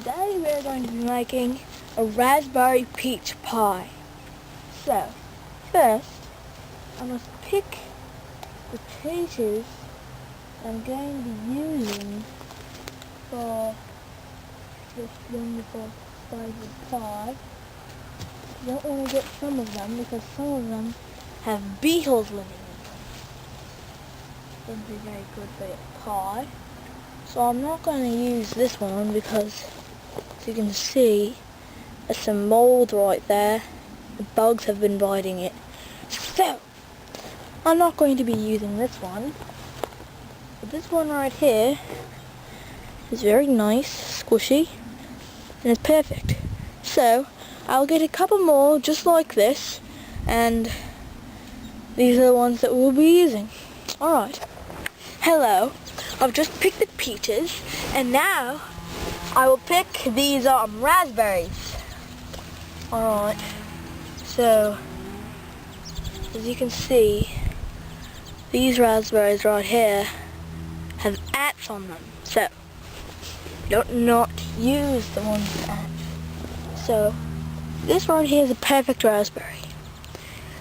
Today we're going to be making a raspberry peach pie. So, first, I must pick the peaches I'm going to be using for this wonderful flavored pie. You don't want to get some of them because some of them have beetles living in them. Wouldn't be very good for your pie. So I'm not going to use this one because, as you can see, there's some mold right there. The bugs have been biting it. So, I'm not going to be using this one. But this one right here is very nice, squishy, and it's perfect. So, I'll get a couple more just like this, and these are the ones that we'll be using. Alright. Hello. I've just picked the peaches, and now I will pick these raspberries. Alright, so as you can see, these raspberries right here have ants on them, so don't not use the ones with ants. So this right here is a perfect raspberry.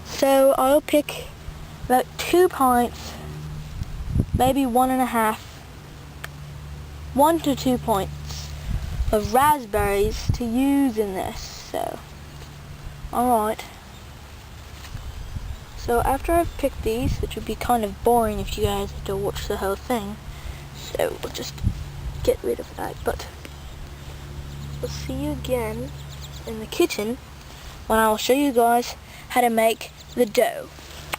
So I'll pick about 2 pints, maybe 1.5, 1 to 2 pints of raspberries to use in this. So, alright. So after I've picked these, which would be kind of boring if you guys had to watch the whole thing, so we'll just get rid of that. But we'll see you again in the kitchen when I will show you guys how to make the dough.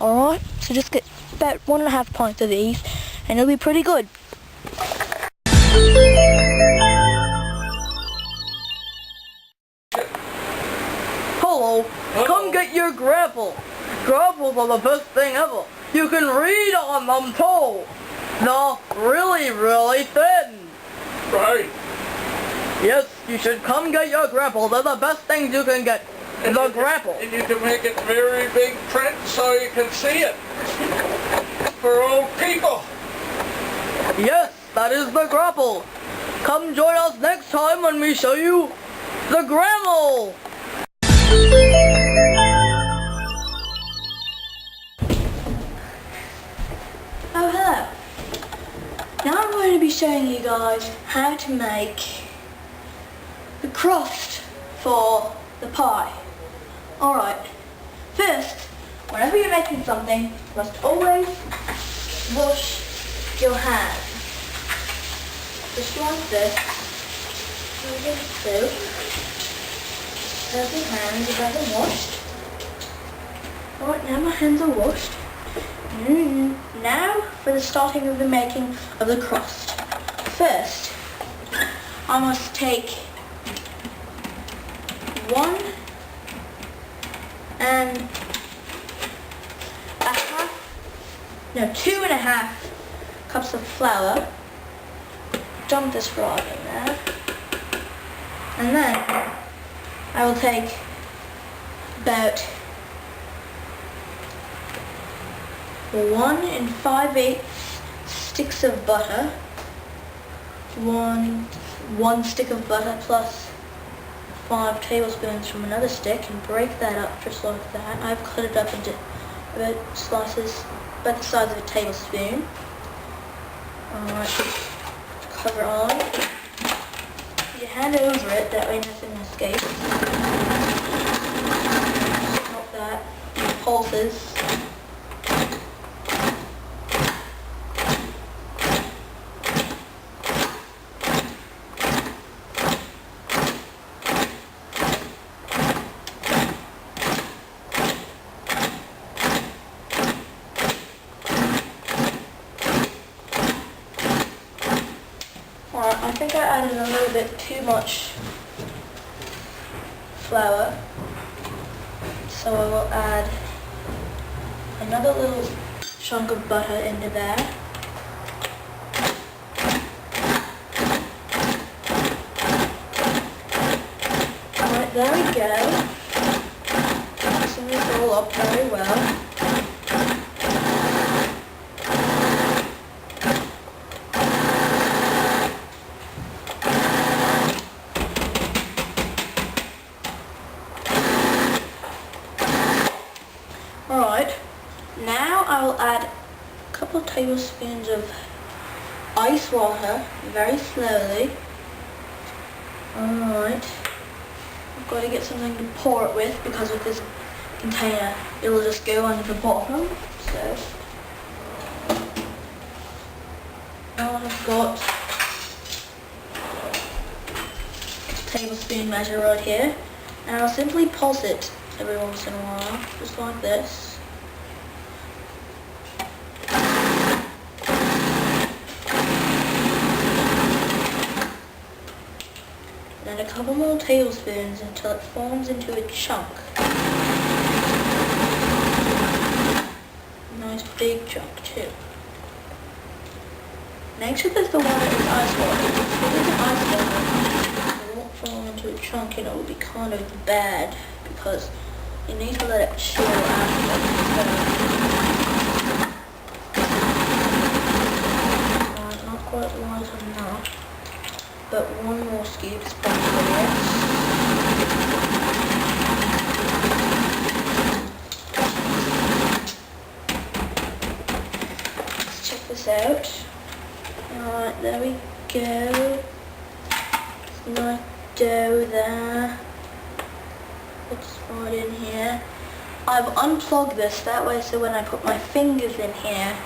Alright, so just get about 1.5 pints of these and it'll be pretty good. Hello, come get your grapple. Grapples are the best thing ever. You can read on them too. They're really, really thin. Right. Yes, you should come get your grapple. They're the best things you can get. The grapple. And you can make it very big print so you can see it. For old people. Yes, that is the grapple. Come join us next time when we show you the grammel. Oh, hello. Now I'm going to be showing you guys how to make the crust for the pie. Alright, first, whenever you're making something, you must always wash your hands. Just like this. So, have your hands if they're washed. Alright, now my hands are washed. Now for the starting of the making of the crust. First, I must take 2.5 cups of flour. Dump this right in there. And then I will take about 1 5/8 sticks of butter. One stick of butter plus 5 tablespoons from another stick, and break that up just like that. I've cut it up into about slices about the size of a tablespoon. Alright, cover on. You hand over it, that way nothing escapes. Like that. Pulses. I think I added a little bit too much flour, so I will add another little chunk of butter into there. Alright, there we go. Mixing this all up very well. add a couple of tablespoons of ice water very slowly. Alright. I've got to get something to pour it with because with this container it'll just go on the bottom. So now I've got a tablespoon measure right here, and I'll simply pulse it every once in a while, just like this. And a couple more tablespoons until it forms into a chunk. Nice big chunk too. Make sure that the water is ice water. If it isn't ice water, it won't form into a chunk and it will be kind of bad because you need to let it chill after. Not quite light enough. But one more scoop is probably it. Let's check this out. Alright, there we go. Like dough there. It's right in here. I've unplugged this that way so when I put my fingers in here,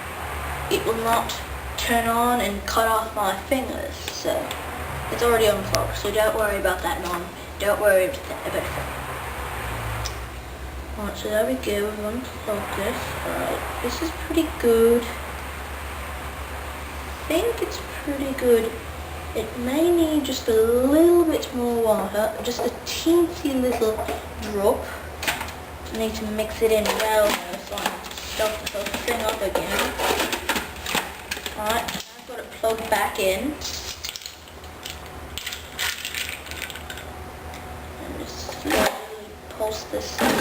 it will not turn on and cut off my fingers. So it's already unplugged, so don't worry about that, Mom. Don't worry about it. Alright, so there we go, we've unplugged this. Alright, this is pretty good. I think it's pretty good. It may need just a little bit more water, just a teensy little drop. I need to mix it in well now so I can stuff the whole thing up again. Alright, I've got it plugged back in. Slowly pulse this up.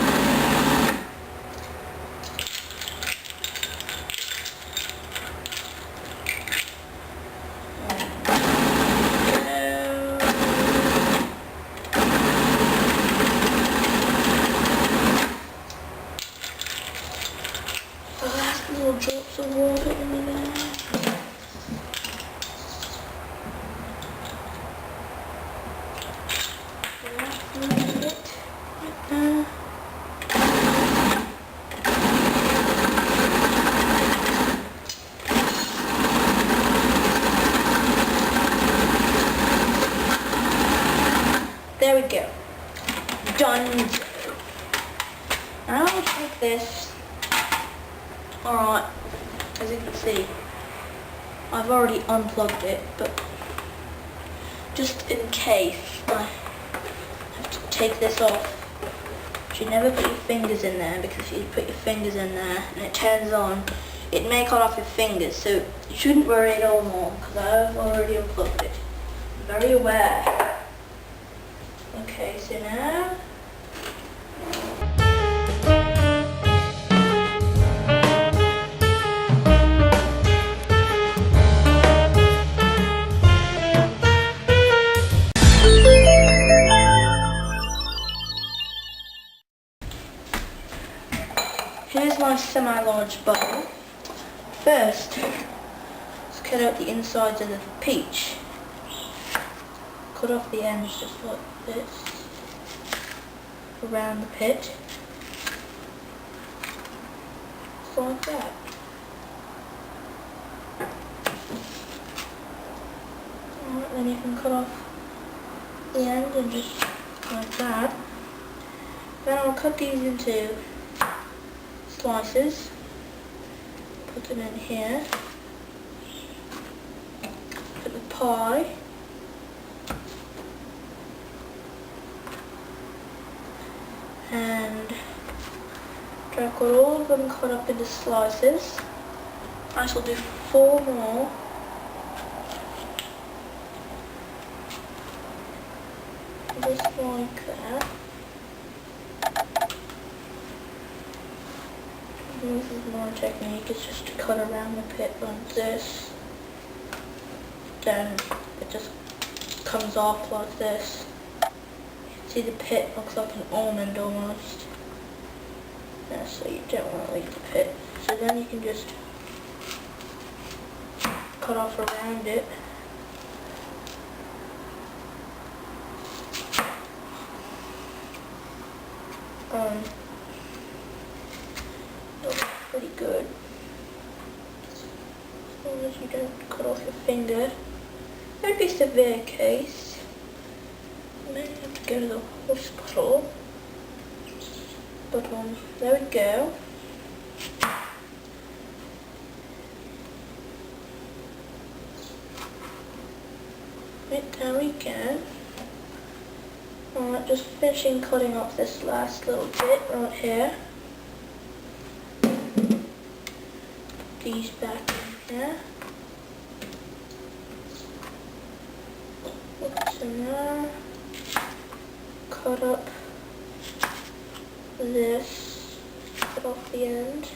Last little drops of water in there. There we go. Done. Now I'll take this. Alright, as you can see, I've already unplugged it, but just in case I have to take this off. You should never put your fingers in there because if you put your fingers in there and it turns on, it may cut off your fingers, so you shouldn't worry at all, Mom, because I've already unplugged it. I'm very aware. Okay, so now here's my semi-large bowl. First, let's cut out the insides of the peach. Cut off the ends just like this, around the pit, just like that. Alright, then you can cut off the end and just like that. Then I'll cut these into slices, put them in here, put the pie, and I've got all of them cut up into slices. I shall do 4 more. Just like that. This is my technique, it's just to cut around the pit like this. Then it just comes off like this. See, the pit looks like an almond almost. Yeah, so you don't want to leave the pit. So then you can just cut off around it. Looks pretty good. As long as you don't cut off your finger. That'd be a severe case. You may have to go to the hospital. But there we go. Right, there we go. Alright, just finishing cutting off this last little bit right here. These back in here. Put in there. Cut up this, cut off the end,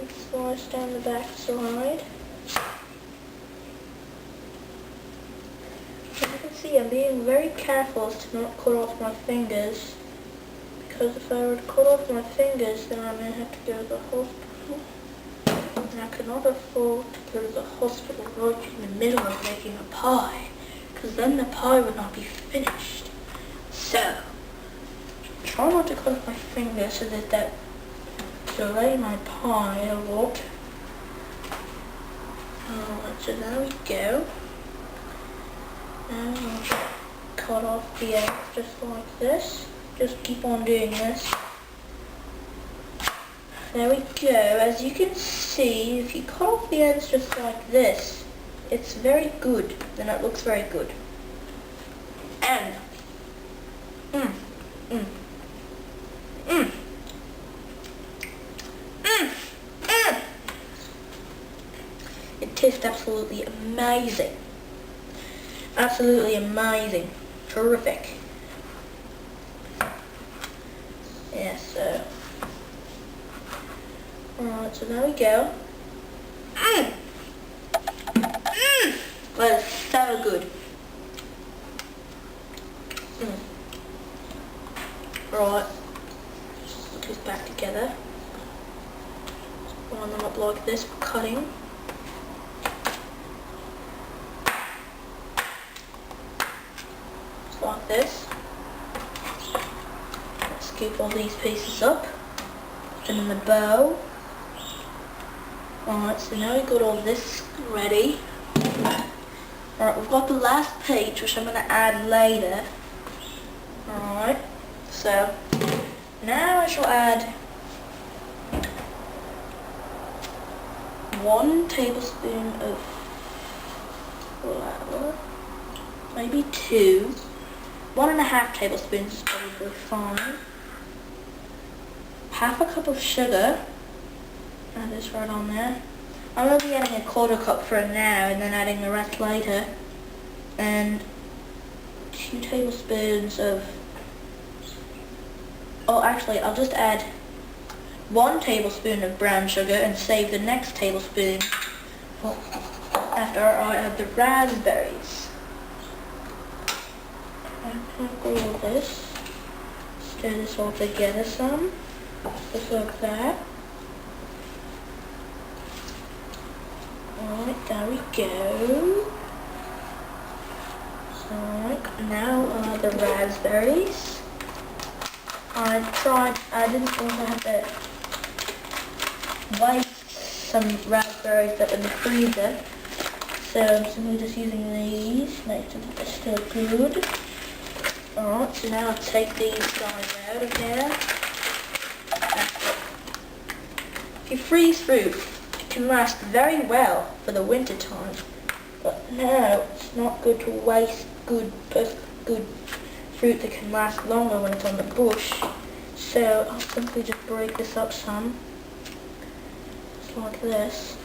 and slice down the back side. As you can see, I'm being very careful as to not cut off my fingers, because if I were to cut off my fingers, then I'm going to have to go to the hospital, and I cannot afford to go to the hospital right in the middle of making a pie, because then the pie would not be finished. So, try not to cut off my finger so that delay my pie a lot. Alright, so there we go. Now I'll cut off the end just like this. Just keep on doing this. There we go. As you can see, if you cut off the ends just like this, it's very good. Then it looks very good. And it tastes absolutely amazing. Absolutely amazing. Terrific. Yeah, so. Alright, so there we go. Well, it's so good. Right. Just put these back together. Line them up like this for cutting. Just like this. Let's scoop all these pieces up. Put them in the bowl. Alright, so now we've got all this ready. Alright, we've got the last page, which I'm going to add later. Alright, so now I shall add 1 tablespoon of flour, maybe 2, 1.5 tablespoons is probably fine, half a cup of sugar, add this right on there. I'm going to be adding a 1/4 cup for now and then adding the rest later, and 2 tablespoons of, oh actually I'll just add 1 tablespoon of brown sugar and save the next tablespoon after I add the raspberries. And all this, stir this all together some, just like that. Alright, there we go. Alright, now the raspberries. I didn't want to have to waste some raspberries that were in the freezer, so I'm simply just using these, make sure that they're still good. Alright, so now I'll take these guys out of there. If you freeze fruit, it can last very well for the winter time, but now it's not good to waste good fruit that can last longer when it's on the bush. So I'll simply just break this up some, just like this,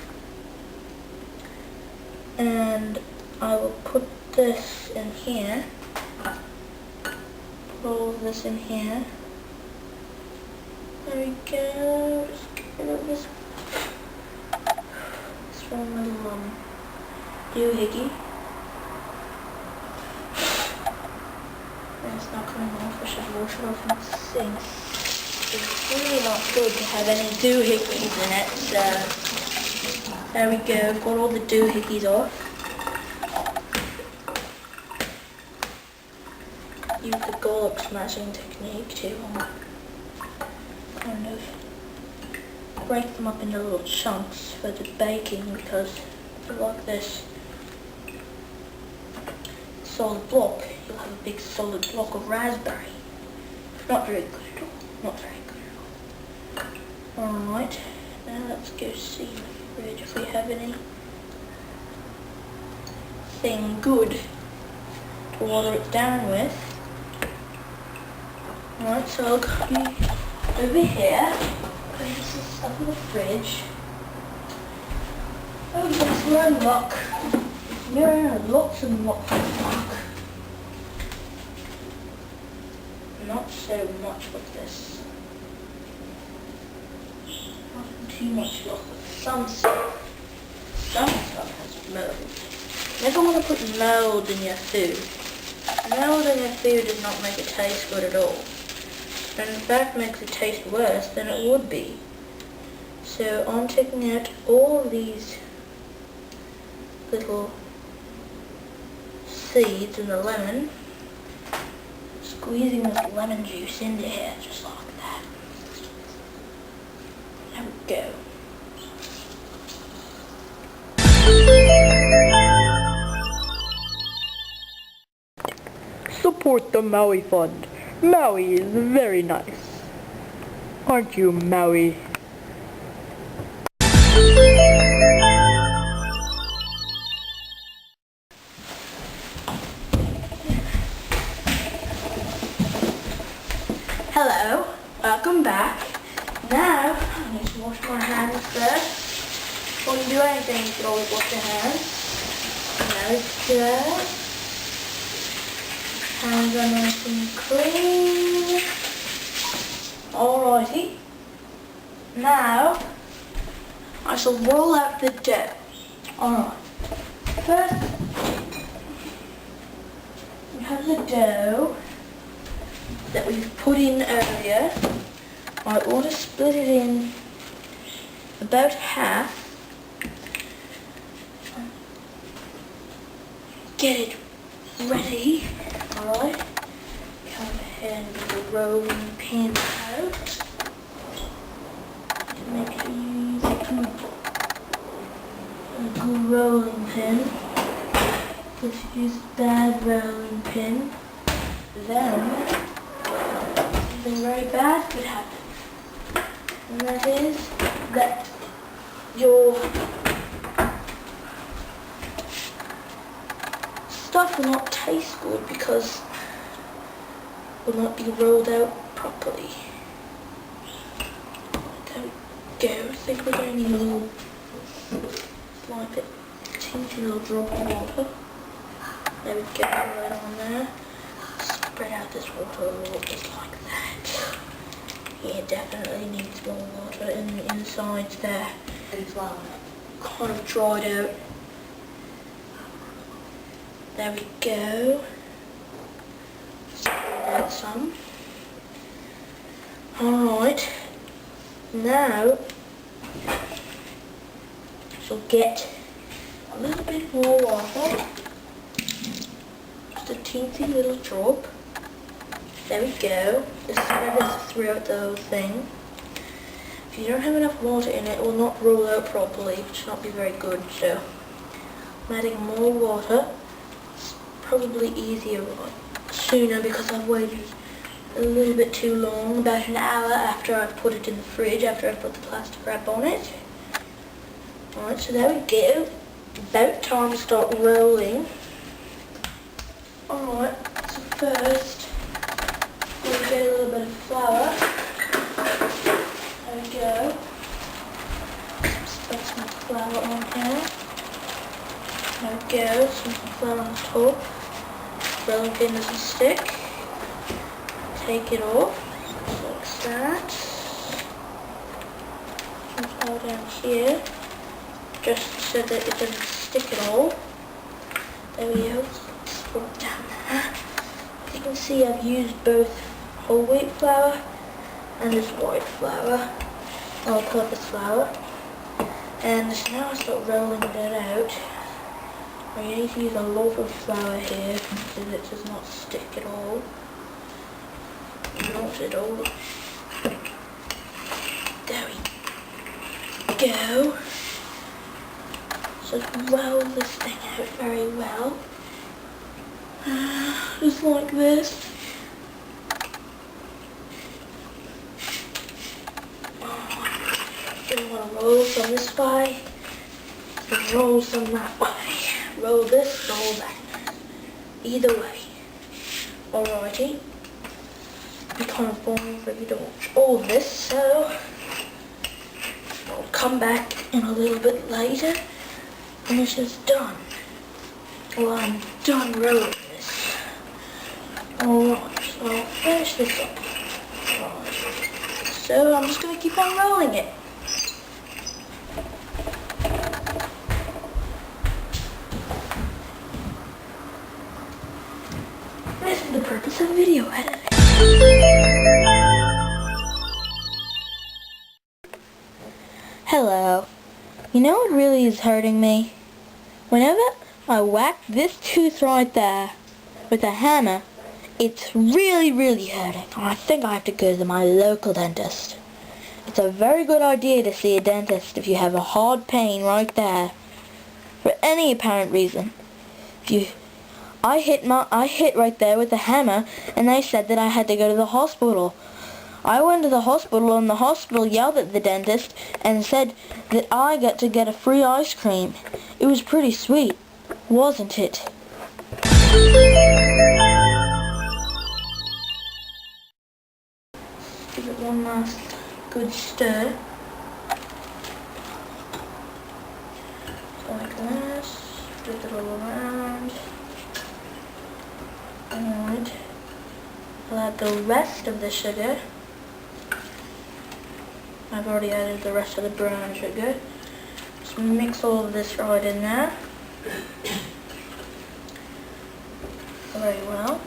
and I will put this in here, put all of this in here. There we go. Just get rid of this one little doohickey. And it's not coming off. I should wash it off in the sink. It's really not good to have any doohickeys in it, so there we go, got all the doohickeys off. Use the garlic smashing technique to kind of break them up into little chunks for the baking, because if you like this solid block, you'll have a big solid block of raspberry. Not very good at all. Not very good at all. Alright, now let's go see in the fridge if we have anything good to water it down with. Alright, so I'll go over here, put some stuff in the fridge. Oh yes, we're in luck. We're in lots and lots of luck. Not so much with this. Not too much luck with some stuff. Some stuff has mold. Never want to put mold in your food. Mold in your food does not make it taste good at all. And in fact makes it taste worse than it would be. So I'm taking out all of these little seeds in the lemon, squeezing this lemon juice into here, just like that. There we go. Support the Maui Fund. Maui is very nice. Aren't you, Maui? Hello, welcome back. Now, I need to wash my hands first. Before you do anything, you should always wash your hands. There we go. Hands are nice and clean. Alrighty. Now, I shall roll out the dough. Alright. First, we have the dough that we've put in earlier. I want to split it in about half. Get it ready. Alright. Come ahead and get the rolling pin out. Just make sure you use a good rolling pin. If you use a bad rolling pin, then something very bad could happen. And that is that your stuff will not taste good because it will not be rolled out properly. There we go. I think we're going to need a little, like a teeny little drop of water. There we go, right on there. Spread out this water a little just like that. Yeah, definitely needs more water in the insides there. It's kind of dried out. There we go. Spread out some. Alright. Now, she'll get a little bit more water. Just a teensy little drop. There we go. Just spread this throughout the whole thing. If you don't have enough water in it, it will not roll out properly, which will not be very good. So I'm adding more water. It's probably easier sooner because I've waited a little bit too long, about an hour after I've put it in the fridge, after I've put the plastic wrap on it. Alright, so there we go. About time to start rolling. Alright, so first we'll get a little bit of flour. There we go. Spread some flour on here. There we go, some flour on the top. Rolling pin doesn't stick. Take it off, like that. Some flour down here, just so that it doesn't stick at all. There we go. Put it down there. As you can see, I've used both whole wheat flour and this white flour, all-purpose flour. And now I start rolling that out. I need to use a lot of flour here so that it does not stick at all. Not at all. There we go. So roll this thing out very well. Just like this. You want to roll some this way, and roll some that way. Roll this, roll that. Either way. Alrighty. Be kind of boring for you to watch all this, so I'll come back in a little bit later when this is done. Well, I'm done rolling this. Alright, so I'll finish this up. Right. So I'm just going to keep on rolling it. This is the purpose of video editing. Hello. You know what really is hurting me? Whenever I whack this tooth right there with a hammer, it's really hurting. I think I have to go to my local dentist. It's a very good idea to see a dentist if you have a hard pain right there, for any apparent reason. I hit right there with the hammer, and they said that I had to go to the hospital. I went to the hospital, and the hospital yelled at the dentist and said that I got to get a free ice cream. It was pretty sweet, wasn't it? Give it one last good stir. Like this. Flip it all around. Alright. I'll add the rest of the sugar. I've already added the rest of the brown sugar. Just mix all of this right in there. Very well.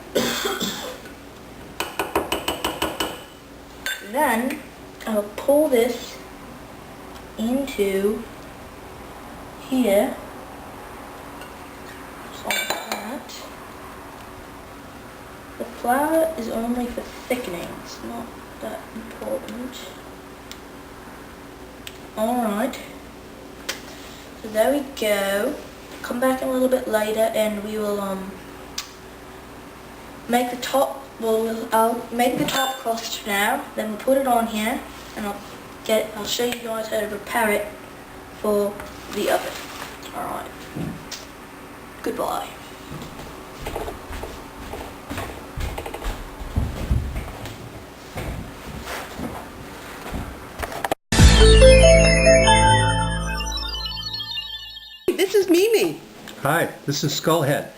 Then I'll pull this into here. Just like that. The flour is only for thickening, it's not that important. Alright, so there we go. Come back in a little bit later and we will make the top, I'll make the top crust now, then we'll put it on here and I'll show you guys how to prepare it for the oven. Alright, goodbye. This is Mimi. Hi, this is Skullhead.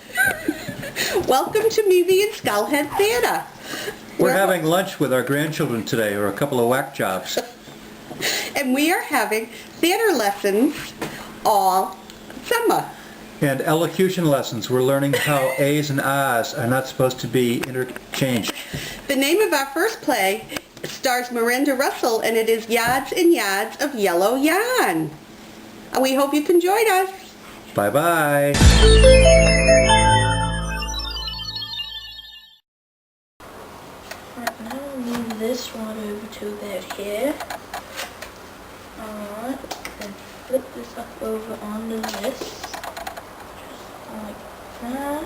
Welcome to Mimi and Skullhead Theater. We're having lunch with our grandchildren today, or a couple of whack jobs. And we are having theater lessons all summer. And elocution lessons. We're learning how A's and A's are not supposed to be interchanged. The name of our first play stars Miranda Russell, and it is Yards and Yards of Yellow Yarn. And we hope you can join us. Bye-bye. Right, now we'll move this right over to about here. Alright, then flip this up over onto this. Just like that.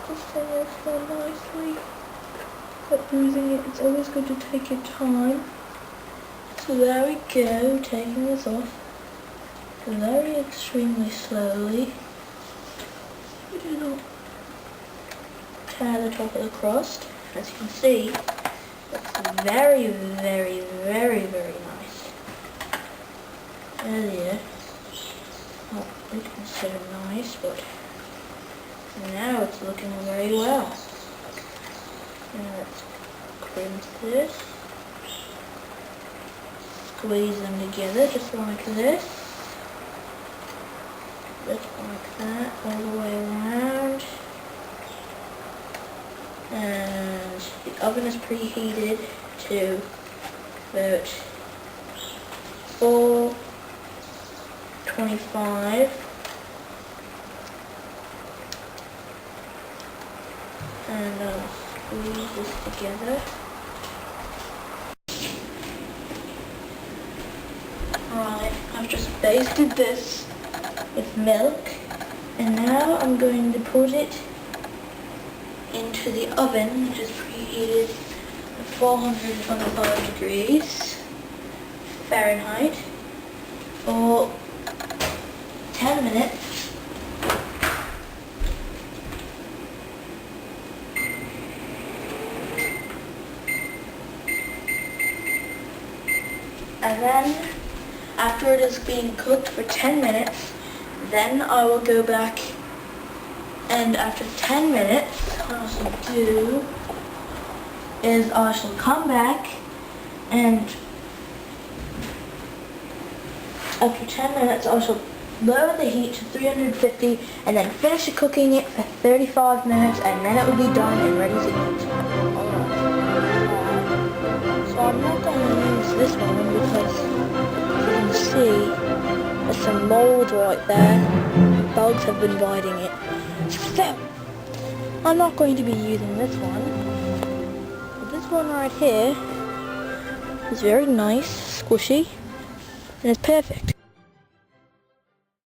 This thing is so nicely. But using it, it's always good to take your time. So there we go, taking this off very extremely slowly. We do not tear the top of the crust. As you can see, it's very nice. Earlier, not really considered nice, but now it's looking very well. Now let's crimp this. Squeeze them together just like this. Just like that, all the way around. And the oven is preheated to about 425. And I'll squeeze this together. Right, I've just basted this with milk, and now I'm going to put it into the oven, which is preheated at 425 degrees Fahrenheit for 10 minutes. And then, after it is being cooked for 10 minutes, then I will go back, and after 10 minutes, what I shall do is I shall come back, and after 10 minutes I shall lower the heat to 350 and then finish cooking it for 35 minutes, and then it will be done and ready to eat. So I'm not going to use this one because you can see there's some mold right there. Bugs have been biting it. So I'm not going to be using this one. But this one right here is very nice, squishy, and it's perfect.